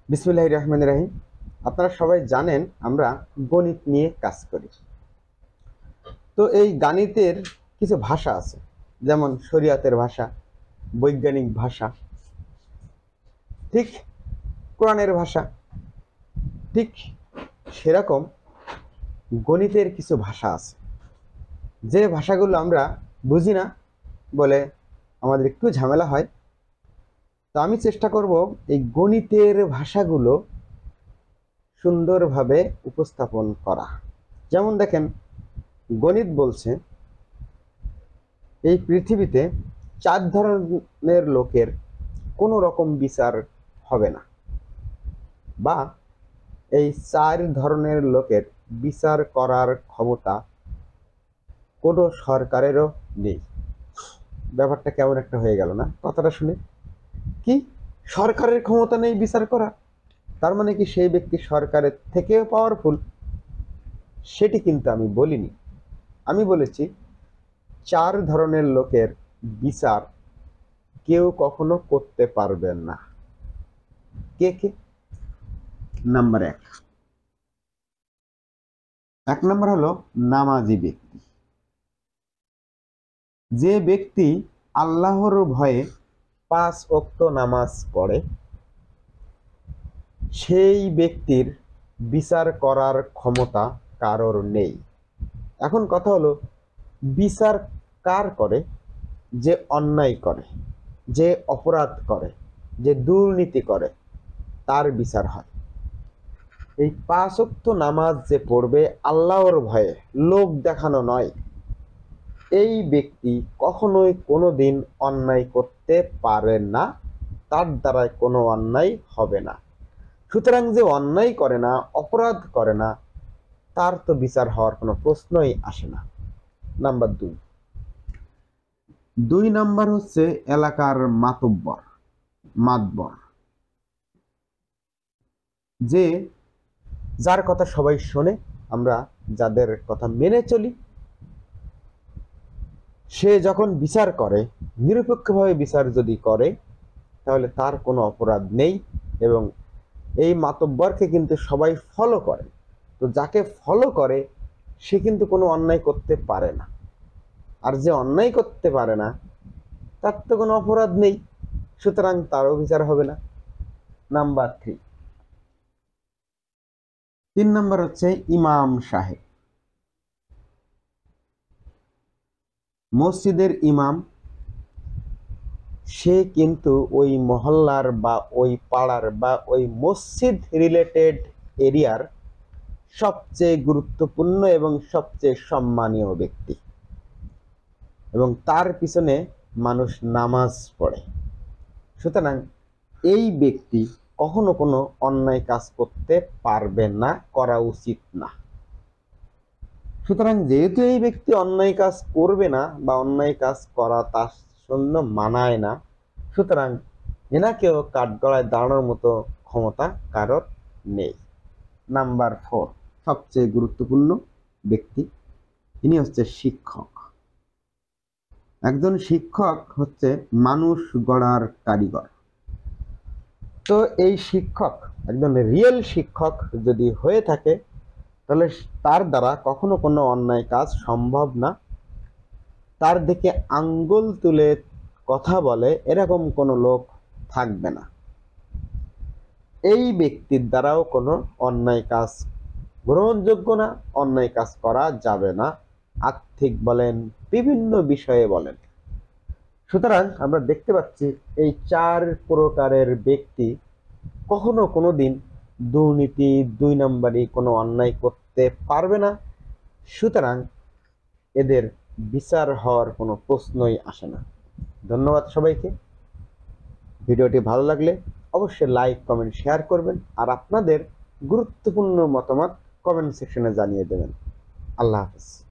বিসমিল্লাহির রহমানির রহিম। আপনারা সবাই জানেন আমরা গণিত নিয়ে কাজ করি। তো এই গণিতের কিছু ভাষা আছে, যেমন শরীয়তের ভাষা, বৈজ্ঞানিক ভাষা, ঠিক কোরআনের ভাষা। ঠিক সেরকম গণিতের কিছু ভাষা আছে, যে ভাষাগুলো আমরা বুঝি না বলে আমাদের একটু ঝামেলা হয়। তো আমি চেষ্টা করব এই গণিতের ভাষাগুলো সুন্দরভাবে উপস্থাপন করা। যেমন দেখেন, গণিত বলছে এই পৃথিবীতে 4 ধরনের লোকের কোনো রকম বিচার হবে না, বা এই 4 ধরনের লোকের বিচার করার ক্ষমতা কোনো সরকারেরও নেই। ব্যাপারটা কেমন একটা হয়ে গেল না কথাটা শুনে? কি, সরকারের ক্ষমতা নেই বিচার করা? তার মানে কি সেই ব্যক্তি সরকারের থেকেও পাওয়ারফুল? সেটি কিন্তু আমি বলিনি। আমি বলেছি 4 ধরনের লোকের বিচার কেউ কখনো করতে পারবেন না। কে কে? নাম্বার 1 নম্বর হলো নামাজি ব্যক্তি। যে ব্যক্তি আল্লাহর ভয়ে 5 ওয়াক্ত নামাজ পড়ে, সেই ব্যক্তির বিচার করার ক্ষমতা কারোর নেই। এখন কথা হলো, বিচার কার করে? যে অন্যায় করে, যে অপরাধ করে, যে দুর্নীতি করে, তার বিচার হয়। এই 5 ওয়াক্ত নামাজ যে পড়বে আল্লাহর ভয়ে, লোক দেখানো নয়, এই ব্যক্তি কখনোই কোনোদিন অন্যায় করতে পারে না, তার দ্বারাই কোনো অন্যায় হবে না। সুতরাং যে অন্যায় করে না, অপরাধ করে না, তার তো বিচার হওয়ার কোনো প্রশ্নই আসে না। নাম্বার 2 নাম্বার হচ্ছে এলাকার মাতব্বর, যে যার কথা সবাই শোনে, আমরা যাদের কথা মেনে চলি। সে যখন বিচার করে, নিরপেক্ষভাবে বিচার যদি করে, তাহলে তার কোনো অপরাধ নেই, এবং এই মাতব্বরকে কিন্তু সবাই ফলো করে। তো যাকে ফলো করে সে কিন্তু কোনো অন্যায় করতে পারে না, আর যে অন্যায় করতে পারে না তার তো কোনো অপরাধ নেই, সুতরাং তারও বিচার হবে না। নাম্বার 3 নাম্বার হচ্ছে ইমাম সাহেব। মসজিদের ইমাম, সে কিন্তু ওই মহল্লার বা ওই পাড়ার বা ওই মসজিদ রিলেটেড এরিয়ার সবচেয়ে গুরুত্বপূর্ণ এবং সবচেয়ে সম্মানীয় ব্যক্তি, এবং তার পিছনে মানুষ নামাজ পড়ে। সুতরাং এই ব্যক্তি কখনো কোনো অন্যায় কাজ করতে পারবে না, করা উচিত না। সুতরাং যেহেতু এই ব্যক্তি অন্যায় কাজ করবে না বা অন্যায় কাজ করা তার জন্য মানায় না, সুতরাং এনাকেও কাঠগড়ায় দাঁড়ানোর মতো ক্ষমতা কারোর নেই। নাম্বার 4, সবচেয়ে গুরুত্বপূর্ণ ব্যক্তি, তিনি হচ্ছে শিক্ষক। একজন শিক্ষক হচ্ছে মানুষ গড়ার কারিগর। তো এই শিক্ষক একজন রিয়েল শিক্ষক যদি হয়ে থাকে, তাহলে তার দ্বারা কখনো কোনো অন্যায় কাজ সম্ভব না। তার দিকে আঙ্গুল তুলে কথা বলে এরকম কোনো লোক থাকবে না। এই ব্যক্তির দ্বারাও কোনো অন্যায় কাজ গ্রহণযোগ্য না, অন্যায় কাজ করা যাবে না, আর্থিক বলেন, বিভিন্ন বিষয়ে বলেন। সুতরাং আমরা দেখতে পাচ্ছি এই 4 প্রকারের ব্যক্তি কখনো কোনোদিন দুর্নীতি, 2 নম্বরই কোনো অন্যায় করতে পারবে না। সুতরাং এদের বিচার হওয়ার কোনো প্রশ্নই আসে না। ধন্যবাদ সবাইকে। ভিডিওটি ভালো লাগলে অবশ্যই লাইক, কমেন্ট, শেয়ার করবেন, আর আপনাদের গুরুত্বপূর্ণ মতামত কমেন্ট সেকশনে জানিয়ে দেবেন। আল্লাহ হাফেজ।